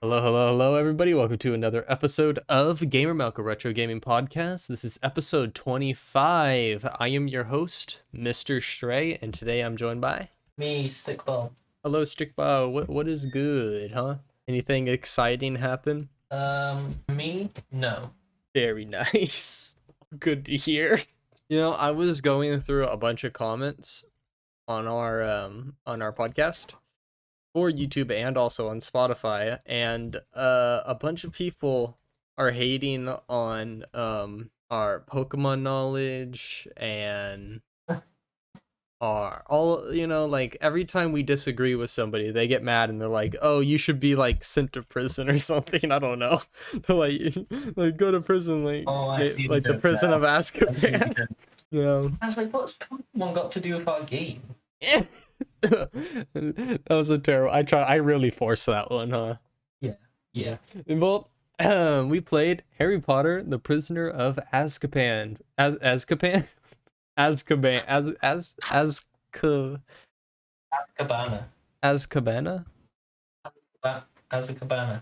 Hello, hello, hello, everybody. Welcome to another episode of Gamer Malco Retro Gaming Podcast. This is episode 25. I am your host, Mr. Stray, and today I'm joined by... Me, Stickball. Hello, Stickball. What is good, huh? Anything exciting happen? Me? No. Very nice. Good to hear. You know, I was going through a bunch of comments on our podcast for YouTube and also on Spotify, and a bunch of people are hating on our Pokemon knowledge and our all, like every time we disagree with somebody, they get mad and they're like, "Oh, you should be like sent to prison or something." I don't know. They're like go to prison, like the prison of Azkaban. Yeah. I was like, what's Pokemon got to do with our game? That was a terrible. I really forced that one, huh? Yeah. Well, we played Harry Potter, the Prisoner of Azkaban. Azkaban? Azkabana. Azkabana? Azkabana.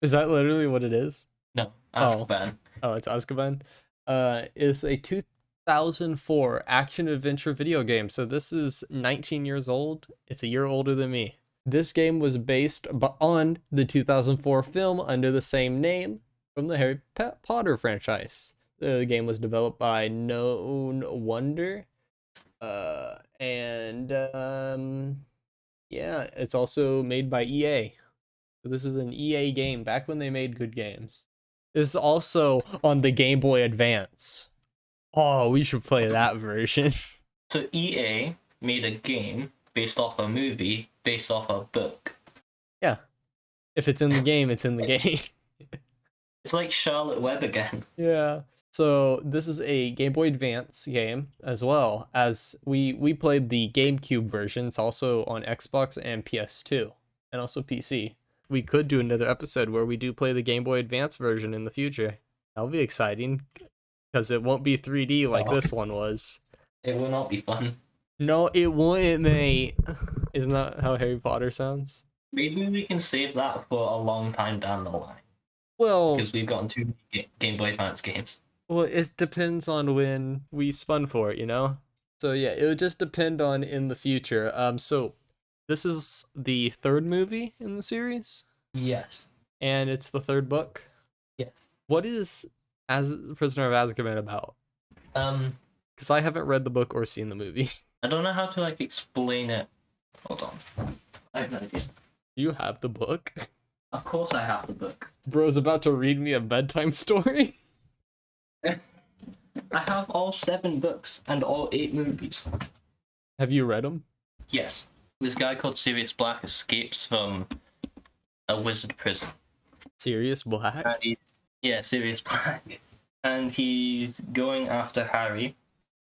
Is that literally what it is? No, Azkaban. Oh, it's Azkaban. It's a 2004 action-adventure video game. So this is 19 years old. It's a year older than me. This game was based on the 2004 film under the same name from the Harry Potter franchise. The game was developed by Known Wonder. Yeah, it's also made by EA. So this is an EA game back when they made good games. This is also on the Game Boy Advance. Oh, we should play that version. So EA made a game based off a movie, based off a book. Yeah. If it's in the game, it's in the game. It's like Charlotte Web again. Yeah. So this is a Game Boy Advance game, as well as we played the GameCube version. It's also on Xbox and PS2, and also PC. We could do another episode where we do play the Game Boy Advance version in the future. That'll be exciting, because it won't be 3D like this one was. It will not be fun. No, it won't, mate. Isn't that how Harry Potter sounds? Maybe we can save that for a long time down the line. Well, because we've gotten two Game Boy Advance games. Well, it depends on when we spun for it, you know? So yeah, it would just depend on in the future. So this is the third movie in the series? Yes. And it's the third book? Yes. What is Prisoner of Azkaban about? Because I haven't read the book or seen the movie. I don't know how to explain it. Hold on. I have no idea. You have the book? Of course I have the book. Bro's about to read me a bedtime story? I have all 7 books and all 8 movies. Have you read them? Yes. This guy called Sirius Black escapes from a wizard prison. Sirius Black? Yeah, Sirius Black. And he's going after Harry.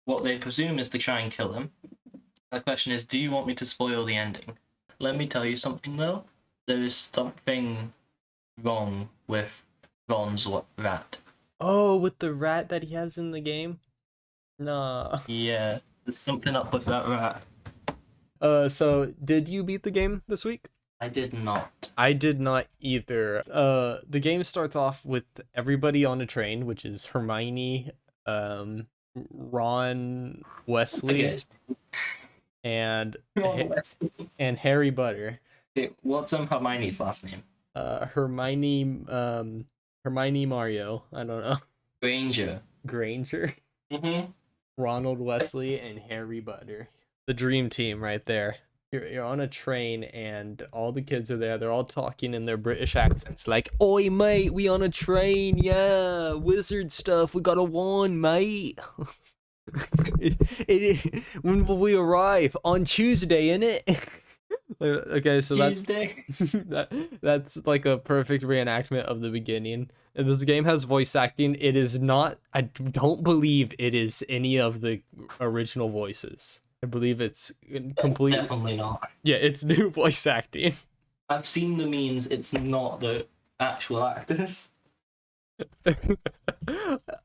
What they presume is to try and kill him. The question is, do you want me to spoil the ending? Let me tell you something, though. There is something wrong with Ron's rat. Oh, with the rat that he has in the game? Nah. Yeah, there's something up with that rat. So did you beat the game this week? I did not. I did not either. The game starts off with everybody on a train, which is Hermione, Ron, Wesley, and Harry Potter. What's Hermione's last name? Hermione Mario. I don't know. Granger. Mm-hmm. Ronald Wesley and Harry Potter. The dream team right there. You're on a train and all the kids are there. They're all talking in their British accents. Like, "Oi, mate, we on a train. Yeah, wizard stuff. We got a wand, mate." When will we arrive? On Tuesday, innit? Okay, so that's like a perfect reenactment of the beginning. And this game has voice acting. It is not, I don't believe it is any of the original voices. I believe it's completely... Definitely not. Yeah, it's new voice acting. I've seen the memes. It's not the actual actors.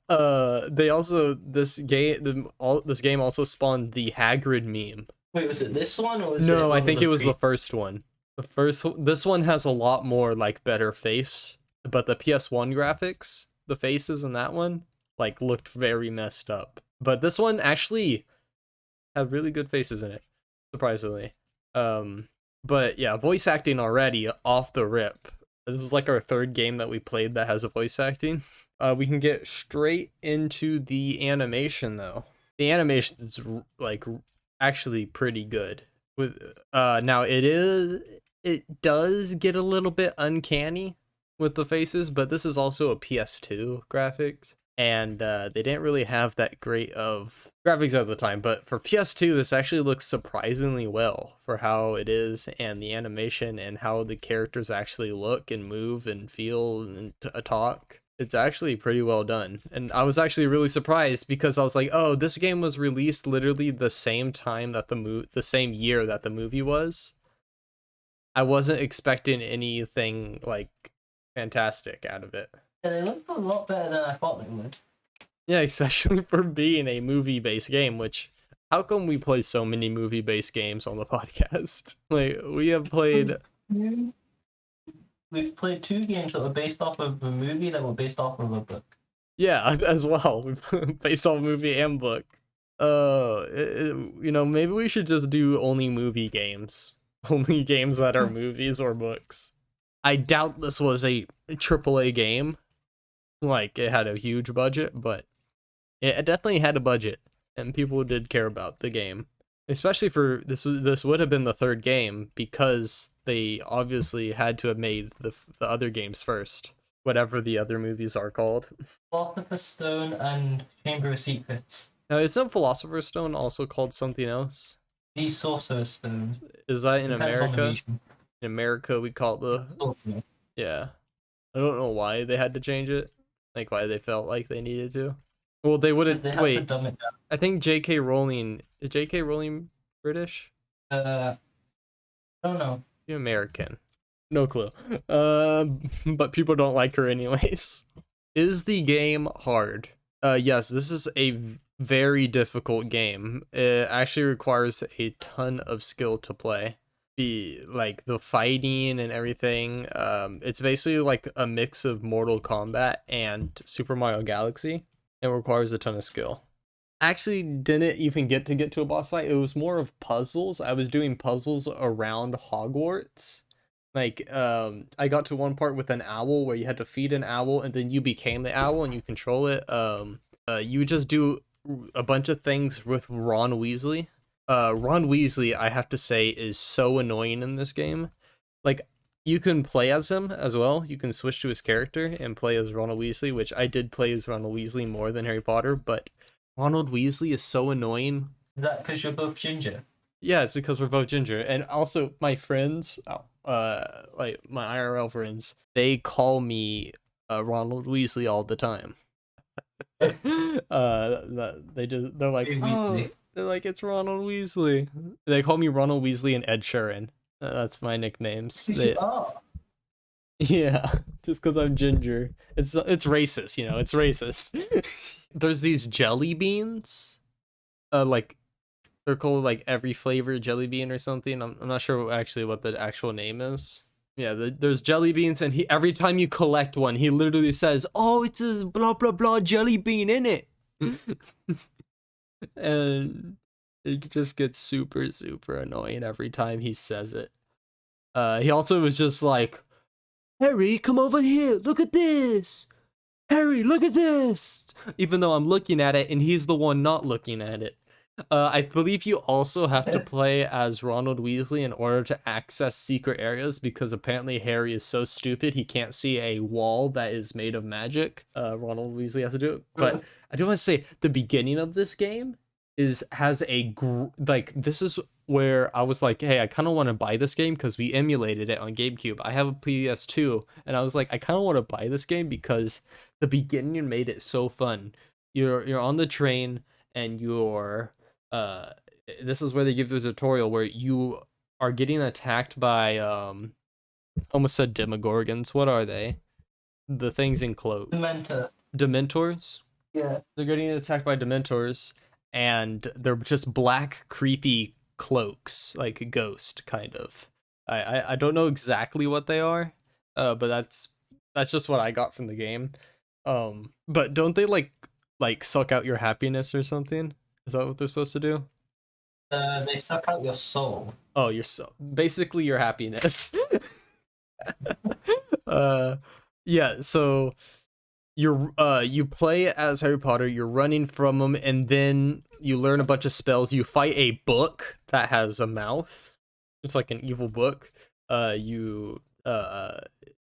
They also, this game also spawned the Hagrid meme. Wait, was it this one or was No, I think it was the first one. This one has a lot more like better face, but the PS1 graphics, the faces in that one like looked very messed up. But this one actually had really good faces in it, surprisingly. But yeah, voice acting already off the rip. This is like our third game that we played that has a voice acting. We can get straight into the animation though. The animation is like actually pretty good. With now it does get a little bit uncanny with the faces, but this is also a PS2 graphics, and they didn't really have that great of graphics at the time. But for PS2, this actually looks surprisingly well for how it is, and the animation and how the characters actually look and move and feel and talk. It's actually pretty well done, and I was actually really surprised because I was like, "Oh, this game was released literally the same time that the same year that the movie was." I wasn't expecting anything like fantastic out of it. Yeah, they look a lot better than I thought they would. Yeah, especially for being a movie-based game, which how come we play so many movie-based games on the podcast? Like we have played We've played 2 games that were based off of a movie that were based off of a book. yeah, as well. We based off movie and book. Maybe we should just do only movie games. Only games that are movies or books. I doubt this was a AAA game. Like it had a huge budget, but it definitely had a budget, and people did care about the game. Especially for this would have been the third game because they obviously had to have made the other games first, whatever the other movies are called. Philosopher's Stone and Chamber of Secrets. Now, isn't Philosopher's Stone also called something else? The Sorcerer's Stone. Is that in Depends on the America? region. In America, we call it the Sorcerer. yeah. I don't know why they had to change it, like why they felt like they needed to. Well, they would They have. have to Wait, dumb it down. I think J.K. Rowling is J.K. Rowling British? I don't know. She's American. No clue. But people don't like her anyways. Is the game hard? Yes, this is a very difficult game. It actually requires a ton of skill to play. Like the fighting and everything. It's basically like a mix of Mortal Kombat and Super Mario Galaxy. It requires a ton of skill. Actually didn't even get to a boss fight. It was more of puzzles. I was doing puzzles around Hogwarts. Like I got to one part with an owl where you had to feed an owl and then you became the owl and you control it. You just do a bunch of things with Ron Weasley. Ron Weasley, I have to say, is so annoying in this game. Like you can play as him as well. You can switch to his character and play as Ronald Weasley, which I did play as Ronald Weasley more than Harry Potter, but Ronald Weasley is so annoying. Is that because you're both ginger? Yeah, it's because we're both ginger. And also my friends, like my IRL friends, they call me Ronald Weasley all the time. They're like, Hey, oh, Weasley. they're like, it's Ronald Weasley. They call me Ronald Weasley and Ed Sheeran. That's my nicknames. Yeah, just because I'm ginger. It's racist, it's racist. There's these jelly beans. Like they're called like every flavor jelly bean or something. I'm not sure actually what the actual name is. Yeah, there's jelly beans, and every time you collect one, he literally says, "Oh, it's a blah blah blah jelly bean in it," and it just gets super super annoying every time he says it. He also was just like, "Harry, come over here. Look at this. Harry, look at this." Even though I'm looking at it, and he's the one not looking at it. I believe you also have to play as Ronald Weasley in order to access secret areas because apparently Harry is so stupid he can't see a wall that is made of magic. Ronald Weasley has to do it. But I do want to say the beginning of this game has this is where I was like, hey, I kind of want to buy this game because we emulated it on GameCube. I have a PS2 and I was like, I kind of want to buy this game because the beginning made it so fun. You're on the train and you're this is where they give the tutorial where you are getting attacked by almost said demogorgons. What are they? The things in cloak. Dementors. Yeah. They're getting attacked by dementors, and they're just black creepy cloaks, like a ghost kind of. I don't know exactly what they are, but that's just what I got from the game. But don't they like suck out your happiness or something? Is that what they're supposed to do? They suck out your soul. Oh, basically your happiness. uh, yeah. So you play as Harry Potter. You're running from him, and then you learn a bunch of spells. You fight a book that has a mouth. It's like an evil book. You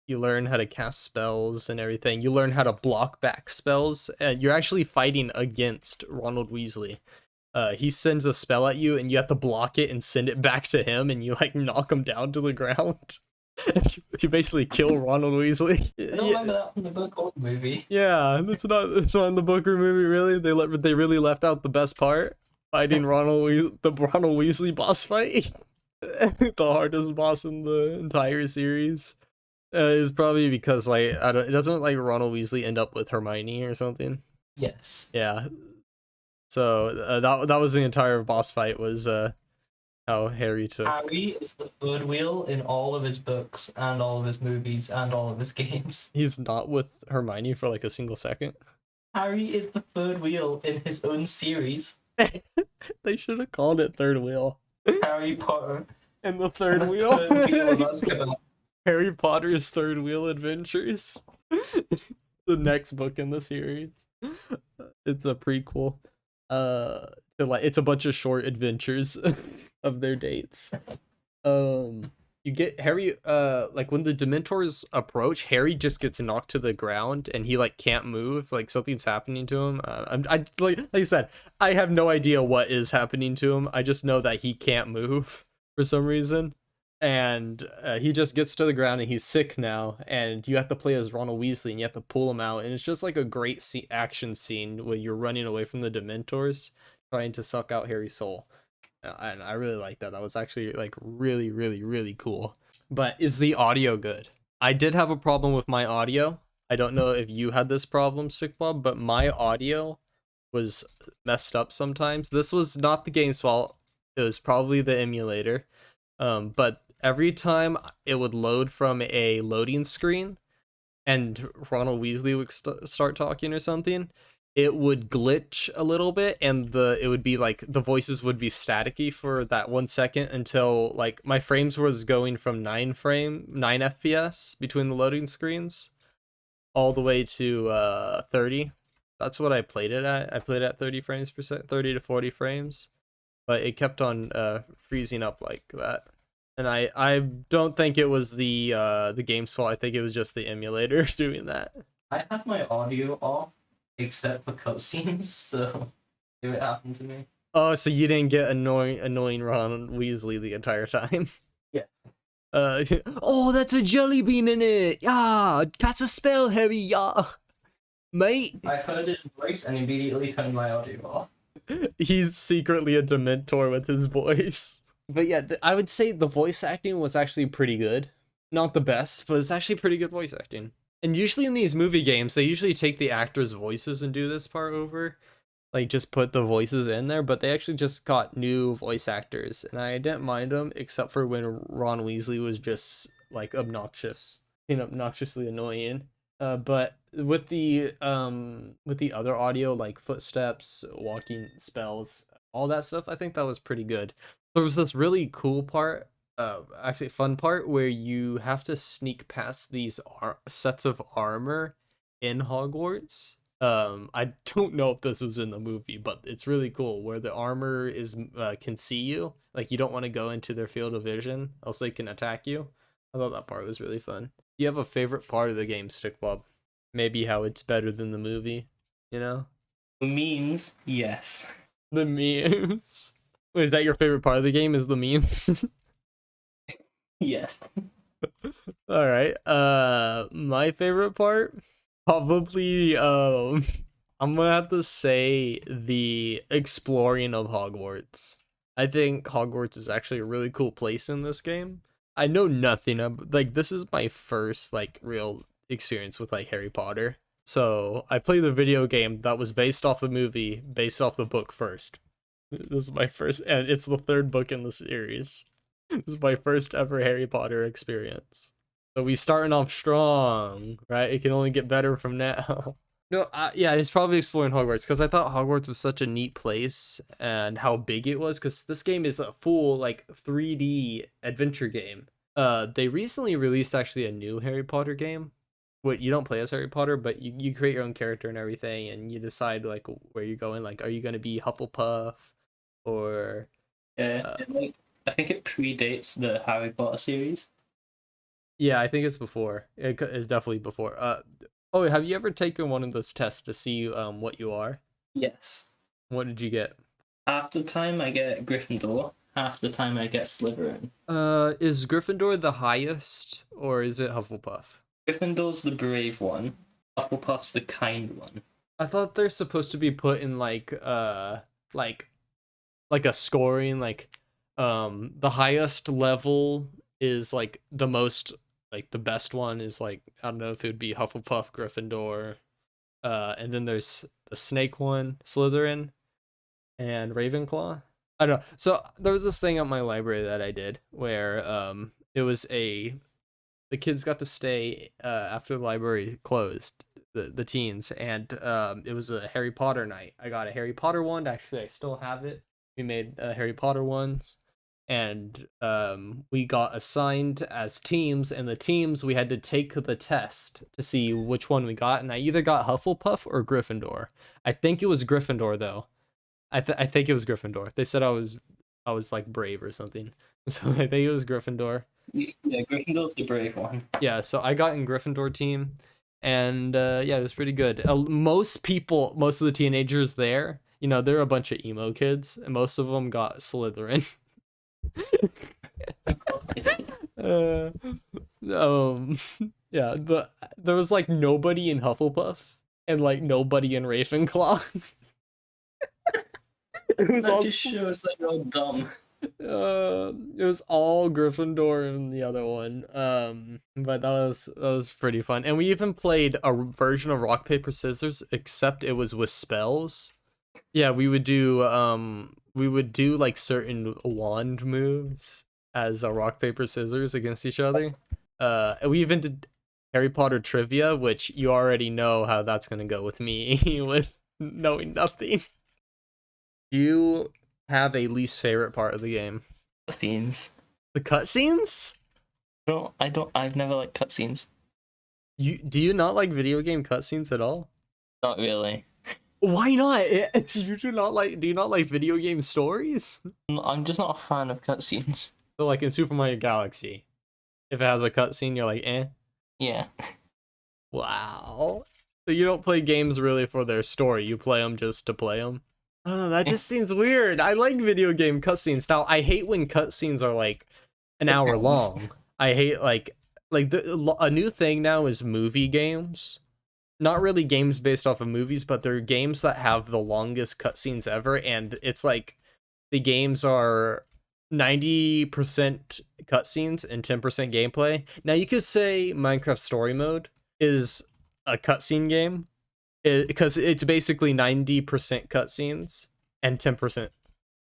learn how to cast spells and everything. You learn how to block back spells, and you're actually fighting against Ronald Weasley. He sends a spell at you, and you have to block it and send it back to him, and you like knock him down to the ground. You basically kill Ronald Weasley. I don't remember that from the book or the movie. Yeah, it's not in the book or movie. Really, they really left out the best part: fighting the Ronald Weasley boss fight, the hardest boss in the entire series. Is probably because like it doesn't like Ronald Weasley end up with Hermione or something. Yes. Yeah, so that was the entire boss fight was how Harry took. Harry is the third wheel in all of his books and all of his movies and all of his games. He's not with Hermione for like a single second. Harry is the third wheel in his own series. They should have called it Third Wheel. Harry Potter And the Third Wheel. Third Wheel of Azkaban. Harry Potter's Third Wheel Adventures. The next book in the series. It's a prequel. It's a bunch of short adventures of their dates. You get Harry like when the Dementors approach, Harry just gets knocked to the ground and he like can't move, like something's happening to him. I like I said, I have no idea what is happening to him. I just know that he can't move for some reason. And he just gets to the ground and he's sick now, and you have to play as Ronald Weasley and you have to pull him out, and it's just like a great action scene when you're running away from the Dementors trying to suck out Harry's soul. And I really like that. That was actually like really, really, really cool. But is the audio good? I did have a problem with my audio. I don't know if you had this problem, Stickbob, but my audio was messed up sometimes. This was not the game's fault. It was probably the emulator. But every time it would load from a loading screen and Ronald Weasley would start talking or something, it would glitch a little bit, and it would be like the voices would be staticky for that 1 second until like my frames was going from 9 FPS between the loading screens all the way to 30. That's what I played it at. I played at 30 frames per second, 30 to 40 frames, but it kept on freezing up like that. And I don't think it was the game's fault. I think it was just the emulator doing that. I had my audio off except for cutscenes, so it happened to me. Oh, so you didn't get annoying Ron Weasley the entire time? Yeah. Oh, that's a jelly bean in it. Yeah, cast a spell, Harry. Yeah, mate. I heard his voice and immediately turned my audio off. He's secretly a Dementor with his voice. But yeah, I would say the voice acting was actually pretty good. Not the best, but it's actually pretty good voice acting. And usually in these movie games, they usually take the actors' voices and do this part over. Like, just put the voices in there, but they actually just got new voice actors. And I didn't mind them, except for when Ron Weasley was just, like, obnoxious. Obnoxiously annoying. But with the other audio, like footsteps, walking spells, all that stuff, I think that was pretty good. There was this really cool part, actually fun part, where you have to sneak past these sets of armor in Hogwarts. I don't know if this was in the movie, but it's really cool where the armor is can see you. Like, you don't want to go into their field of vision, else they can attack you. I thought that part was really fun. Do you have a favorite part of the game, Stickbob? Maybe how it's better than the movie, you know? Memes, yes. The memes. Wait, is that your favorite part of the game, is the memes? Yes. All right. My favorite part, probably I'm gonna have to say the exploring of Hogwarts. I think Hogwarts is actually a really cool place in this game. I know nothing of, like, this is my first like real experience with like Harry Potter. So I played the video game that was based off the movie, based off the book first. This is my first, and it's the third book in the series. This is my first ever Harry Potter experience. So we starting off strong, right? It can only get better from now. No, yeah, he's probably exploring Hogwarts because I thought Hogwarts was such a neat place and how big it was. Because this game is a full like 3D adventure game. They recently released actually a new Harry Potter game. What you don't play as Harry Potter, but you create your own character and everything, and you decide like where you're going. Like, are you gonna be Hufflepuff or Yeah, uh, I think it predates the Harry Potter series. yeah, I think it's before. It's definitely before. Oh, have you ever taken one of those tests to see what you are? Yes. What did you get? Half the time I get Gryffindor, half the time I get Slytherin. Is Gryffindor the highest or is it Hufflepuff? Gryffindor's the brave one, Hufflepuff's the kind one. I thought they're supposed to be put in like like a scoring the highest level is like the most like the best one is like I don't know if it would be Hufflepuff, Gryffindor, and then there's the snake one, Slytherin, and Ravenclaw. I don't know. So there was this thing at my library that I did where it was the kids got to stay after the library closed, the teens, and it was a Harry Potter night. I got a Harry Potter wand. Actually, I still have it. We made Harry Potter ones, and we got assigned as teams. And the teams we had to take the test to see which one we got. And I either got Hufflepuff or Gryffindor. I think it was Gryffindor though. I think it was Gryffindor. They said I was like brave or something. So I think it was Gryffindor. Yeah, Gryffindor's the brave one. Yeah, so I got in Gryffindor team, and yeah, it was pretty good. Most people, most of the teenagers there, you know, they're a bunch of emo kids, and most of them got Slytherin. uh, um, yeah, there was like nobody in Hufflepuff and like nobody in Ravenclaw. It was That all just shows that you're dumb. it was all Gryffindor and the other one. But that was pretty fun. And we even played a version of rock paper scissors, except it was with spells. Yeah, we would do like certain wand moves as a rock paper scissors against each other. And we even did Harry Potter trivia, which you already know how that's gonna go with me with knowing nothing. Do you have a least favorite part of the game? Cutscenes. The cutscenes? I've never liked cutscenes. Do you not like video game cutscenes at all? Not really. Why not? Do you not like video game stories? I'm just not a fan of cutscenes. So like in Super Mario Galaxy, if it has a cutscene, you're like, eh. Yeah. Wow. So you don't play games really for their story. You play them just to play them. I don't know. That just seems weird. I like video game cutscenes. Now I hate when cutscenes are like an hour long. I hate a new thing now is movie games. Not really games based off of movies, but they're games that have the longest cutscenes ever, and it's like the games are 90% cutscenes and 10% gameplay. Now you could say Minecraft Story Mode is a cutscene game because it's basically 90% cutscenes and 10%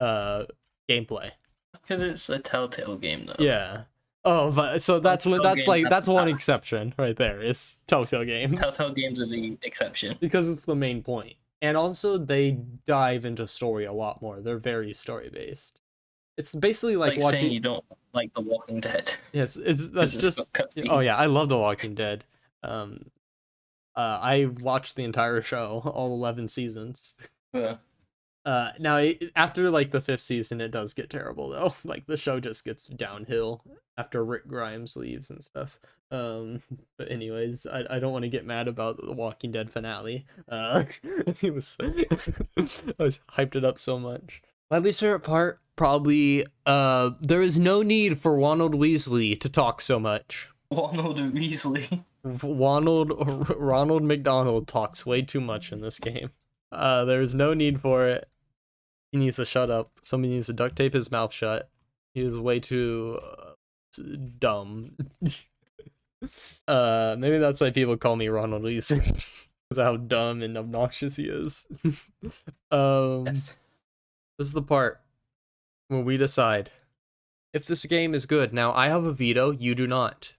gameplay. Because it's a Telltale game, though. Yeah. Oh, but so that's one exception right there. Is Telltale games. Telltale games are the exception. Because it's the main point. And also they dive into story a lot more. They're very story based. It's basically like watching saying you don't like The Walking Dead. Yes, that's just oh yeah, I love The Walking Dead. I watched the entire show, all 11 seasons. Yeah. Now after like the 5th season, it does get terrible though. Like the show just gets downhill after Rick Grimes leaves and stuff. But anyways, I don't want to get mad about the Walking Dead finale. It was I was hyped it up so much. My least favorite part probably there is no need for Ronald Weasley to talk so much. Ronald Weasley. Ronald McDonald talks way too much in this game. There's no need for it. He needs to shut up. Somebody needs to duct tape his mouth shut. He was way too dumb. Maybe that's why people call me Ronald Weasley. Because how dumb and obnoxious he is. Yes. This is the part where we decide if this game is good. Now, I have a veto, you do not.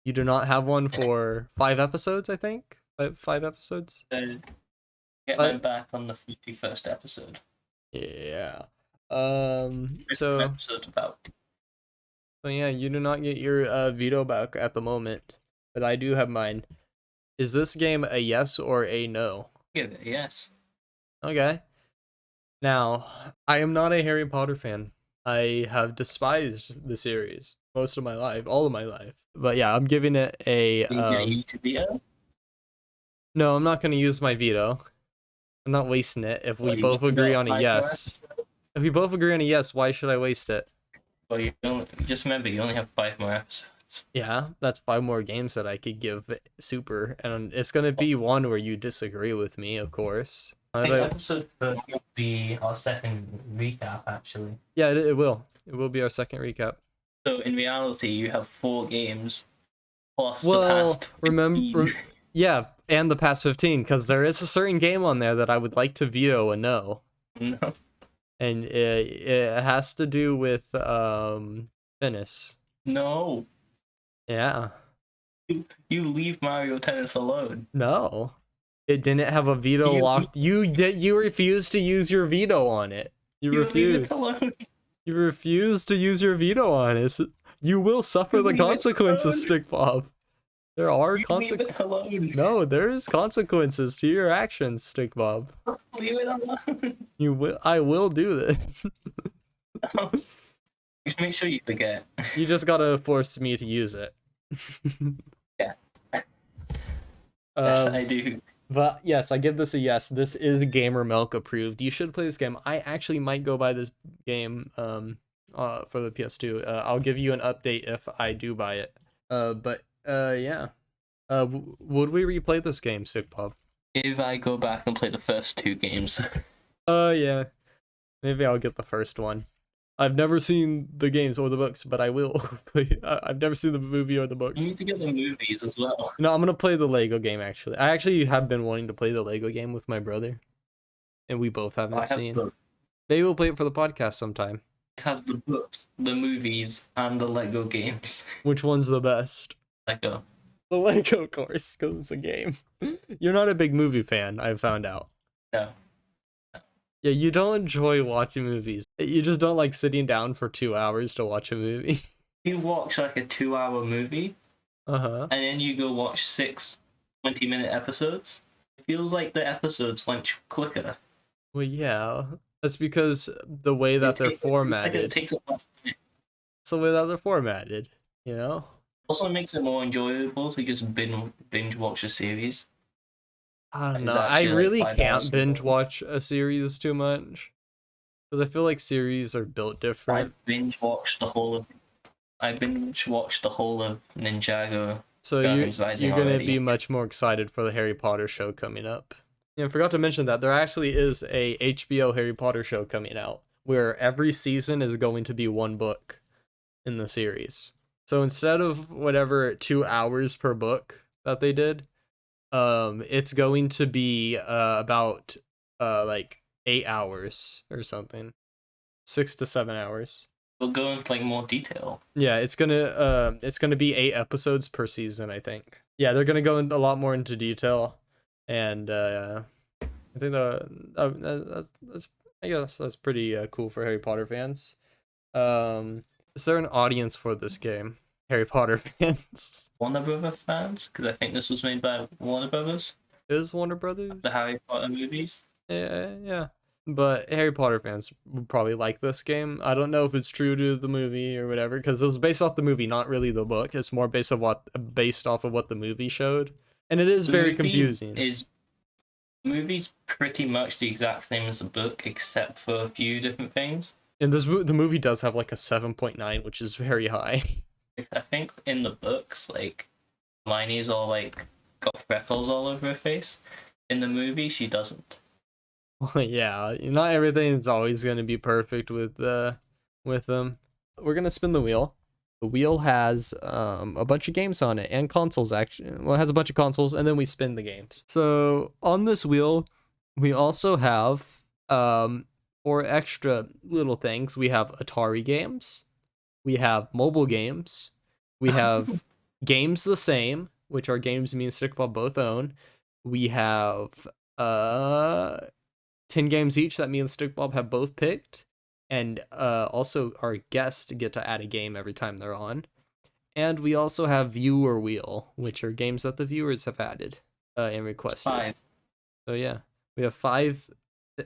You do not have one for 5 episodes, I think? Five episodes? Get mine But, back on the 51st episode. yeah. So episodes about. So yeah, you do not get your veto back at the moment, but I do have mine. Is this game a yes or a no? Give it a yes. Okay. Now, I am not a Harry Potter fan. I have despised the series most of my life, all of my life. But yeah, I'm giving it a no, I'm not going to use my veto. I'm not wasting it if we both agree on a yes. If we both agree on a yes, why should I waste it? Well, just remember, you only have 5 more episodes. Yeah, that's 5 more games that I could give Super, and it's gonna be one where you disagree with me, of course. I think episode 30 will be our second recap, actually. Yeah, it will. It will be our second recap. So in reality, you have 4 games plus well, the past 15. remember, yeah, and the past 15, because there is a certain game on there that I would like to veto a no. No. And it has to do with tennis. No. Yeah. You leave Mario Tennis alone. No. It didn't have a veto locked. You refused to use your veto on it. You refused. You refused to use your veto on it. You will suffer the consequences, Stick Bob. There are consequences. No, there is consequences to your actions, Stick Bob. Leave it alone. You will. I will do this. Just make sure you forget. You just gotta force me to use it. Yeah. Yes, I do. But yes, I give this a yes. This is Gamer Milk approved. You should play this game. I actually might go buy this game for the PS2. I'll give you an update if I do buy it. Yeah. Would we replay this game, Sick Bob? If I go back and play the first 2 games. Yeah. Maybe I'll get the first one. I've never seen the games or the books, but I will play. I've never seen the movie or the books. You need to get the movies as well. No, I'm gonna play the Lego game, actually. I actually have been wanting to play the Lego game with my brother. And we both haven't seen. Maybe we'll play it for the podcast sometime. I have the books, the movies, and the Lego games. Which one's the best? Lego. The Lego, of course, because it's a game. You're not a big movie fan, I've found out. No. Yeah, you don't enjoy watching movies. You just don't like sitting down for 2 hours to watch a movie. You watch like a 2-hour movie, and then you go watch 6 20-minute episodes. It feels like the episodes went quicker. Well, yeah. That's because the way that they're formatted. It takes up less time. It's the way that they're formatted, you know? Also, it makes it more enjoyable to just binge watch a series. I don't know. I really can't binge watch a series too much. Because I feel like series are built different. I binge watched the whole of Ninjago. So you're going to be much more excited for the Harry Potter show coming up. Yeah, I forgot to mention that there actually is a HBO Harry Potter show coming out where every season is going to be one book in the series. So instead of whatever 2 hours per book that they did, it's going to be about like 8 hours or something, 6 to 7 hours. We'll go into like more detail. Yeah, it's gonna be 8 episodes per season, I think. Yeah, they're gonna go a lot more into detail, and I think I guess that's pretty cool for Harry Potter fans. Is there an audience for this game? Harry Potter fans. Warner Brothers fans? Because I think this was made by Warner Brothers. It is Warner Brothers? The Harry Potter movies? Yeah. But Harry Potter fans would probably like this game. I don't know if it's true to the movie or whatever, because it was based off the movie, not really the book. It's more based off of what the movie showed. And it is very confusing. The movie's pretty much the exact same as the book, except for a few different things. And the movie does have like a 7.9, which is very high. I think in the books, like, Hermione's all like got freckles all over her face. In the movie, she doesn't. Well, yeah, not everything is always going to be perfect with them. We're gonna spin the wheel. The wheel has a bunch of games on it and consoles. Actually, well, it has a bunch of consoles, and then we spin the games. So on this wheel, we also have 4 extra little things. We have Atari games, We have mobile games. We have games the same, which are games me and Stickball both own. We have 10 games each that me and Stickball have both picked. And also our guests get to add a game every time they're on. And we also have Viewer Wheel, which are games that the viewers have added and requested. 5. So yeah, we have 5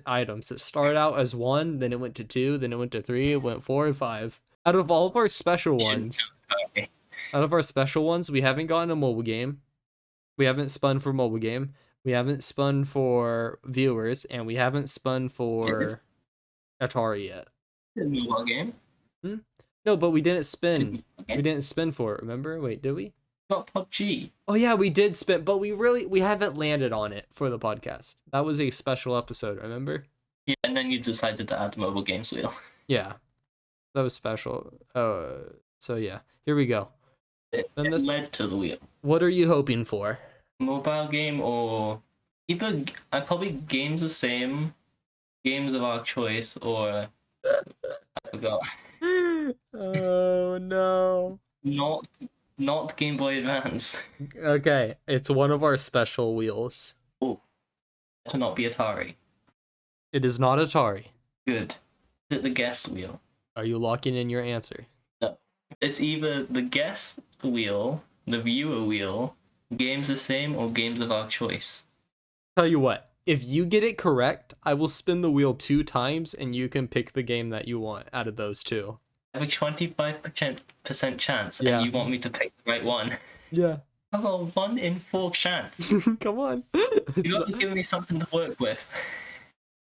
items. It started out as 1, then it went to 2, then it went to 3, it went 4 and 5. Out of all of our special ones, we haven't gotten a mobile game. We haven't spun for mobile game. We haven't spun for viewers, and we haven't spun for Atari yet. Mobile game? No, but we didn't spin. We didn't spin for it, remember? Wait, did we? Not PUBG. Oh yeah, we did spin, but we haven't landed on it for the podcast. That was a special episode, remember? Yeah, and then you decided to add the mobile games wheel. Yeah. That was special. So yeah, here we go. It led to the wheel. What are you hoping for? Mobile game or either I probably games the same, games of our choice, or I forgot. Oh no. Not Game Boy Advance. Okay, it's one of our special wheels. Oh, to not be Atari. It is not Atari. Good. Is it the guest wheel? Are you locking in your answer? No. It's either the guest wheel, the viewer wheel, games the same, or games of our choice. Tell you what, if you get it correct, I will spin the wheel 2 times and you can pick the game that you want out of those 2. I have a 25% chance, Yeah. and you want me to pick the right one. Yeah. I have a 1 in 4 chance. Come on. You got to give me something to work with.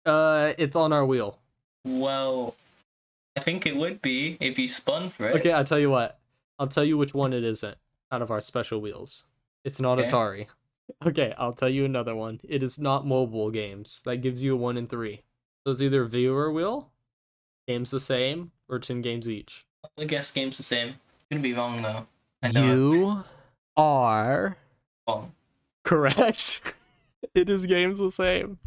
It's on our wheel. Well, I think it would be if you spun for it. Okay, I'll tell you what. I'll tell you which one it isn't out of our special wheels. It's not Okay. Atari. Okay, I'll tell you another one. It is not mobile games. That gives you a 1 in 3. So it's either viewer wheel, games the same, or 10 games each. I guess game's the same. Gonna be wrong though. I know You are I'm wrong. correct. It is games the same.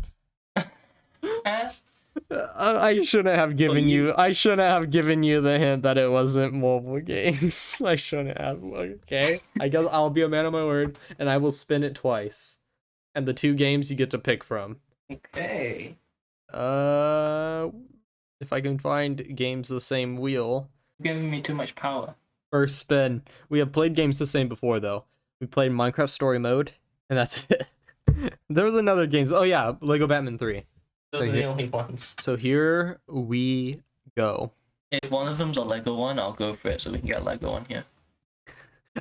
I shouldn't have given you. I shouldn't have given you the hint that it wasn't mobile games. I shouldn't have. Okay, I guess I'll be a man of my word, and I will spin it twice, and the 2 games you get to pick from. Okay. If I can find games the same wheel. You're giving me too much power. First spin. We have played games the same before though. We played Minecraft Story Mode, and that's it. There was another games. Oh yeah, Lego Batman 3. Those are the only ones. So here we go. If one of them's a Lego one, I'll go for it so we can get a Lego one here.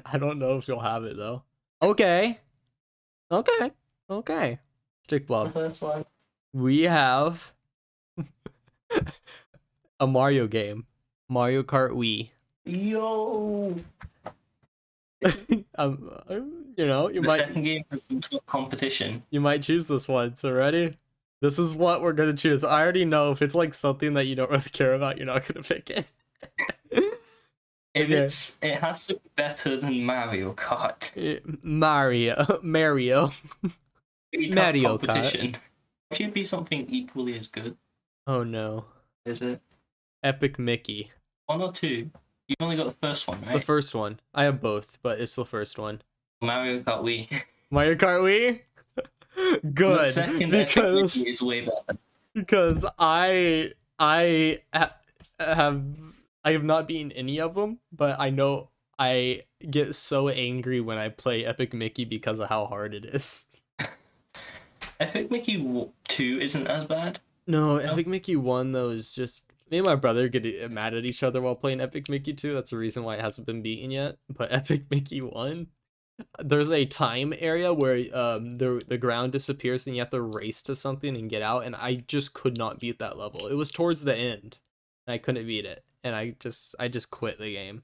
I don't know if you'll have it though. Okay. Stickball. First one. We have a Mario game. Mario Kart Wii. Yo! You know, The second game is some competition. you might choose this one. So ready? This is what we're gonna choose. I already know if it's like something that you don't really care about, you're not gonna pick it. If it has to be better than Mario Kart. Mario. Mario Kart. Competition. It should be something equally as good. Oh no. Is it? Epic Mickey. 1 or 2? You only got the first one, right? The first one. I have both, but it's the first one. Mario Kart Wii. Mario Kart Wii? The Good. second Because Epic Mickey is way better. because I have not beaten any of them, but I know I get so angry when I play Epic Mickey because of how hard it is. Epic Mickey 2 isn't as bad. No, Epic Mickey 1 though is just me and my brother get mad at each other while playing Epic Mickey 2. That's the reason why it hasn't been beaten yet. But Epic Mickey 1, there's a time area where the ground disappears and you have to race to something and get out, and I just could not beat that level. It was towards the end and I couldn't beat it, and I just quit the game.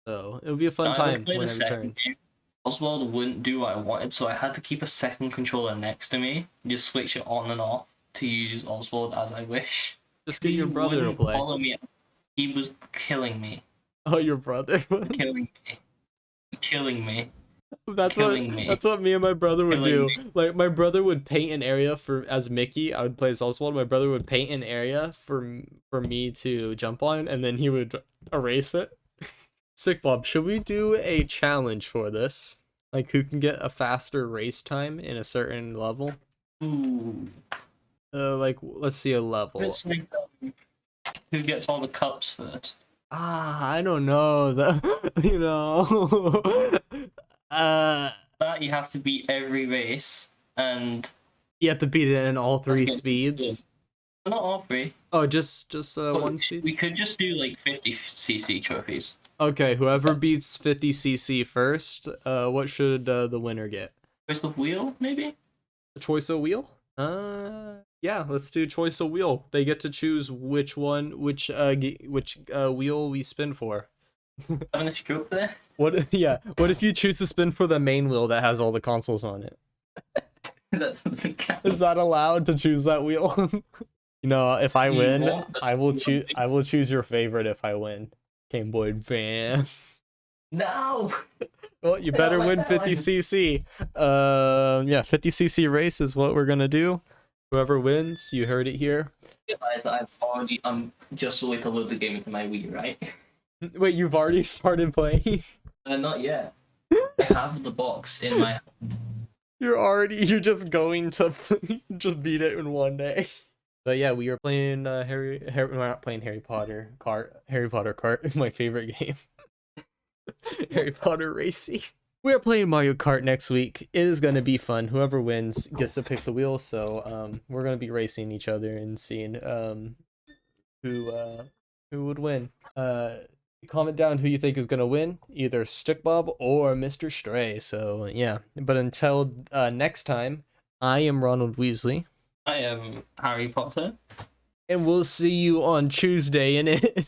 So it would be a fun time when I return. Oswald wouldn't do what I wanted, so I had to keep a second controller next to me, just switch it on and off to use Oswald as I wish. Just get your brother to wouldn't play. Follow me. He was killing me. Oh, your brother. Killing me. Killing me. That's Killing me. That's what me and my brother would Killing do. me. Like my brother would paint an area as Mickey. I would play as Oswald. My brother would paint an area for me to jump on, and then he would erase it. Sick Bob, should we do a challenge for this? Like who can get a faster race time in a certain level? Ooh. Like let's see a level. It's like who gets all the cups first. I don't know. You know. That you have to beat every race, and You have to beat it in all three That's good. speeds. not all three. Oh, just one We speed. could just do like 50cc trophies. Okay, whoever beats 50cc first, what should the winner get? Choice of wheel, maybe? A choice of wheel? Yeah, let's do choice of wheel. They get to choose which wheel we spin for. Having a stroke there? What? Yeah. What if you choose to spin for the main wheel that has all the consoles on it? That doesn't count. Is that allowed to choose that wheel? You know, if I win, I will choose your favorite if I win. Game Boy Advance. No! Well, you better win 50cc. Yeah, 50cc race is what we're gonna do. Whoever wins, you heard it here. I'm just wait to load the game into my Wii, right? Wait, you've already started playing? Not yet. I have the box in my. You're just going to just beat it in one day. But yeah, we are playing we're not playing Harry Potter Kart. Harry Potter Kart is my favorite game. Harry Potter Racing. We're playing Mario Kart next week. It is gonna be fun. Whoever wins gets to pick the wheel. So we're gonna be racing each other and seeing who would win. Comment down who you think is gonna win, either Stick Bob or Mr. Stray. So yeah. But until next time, I am Ronald Weasley. I am Harry Potter. And we'll see you on Tuesday in it.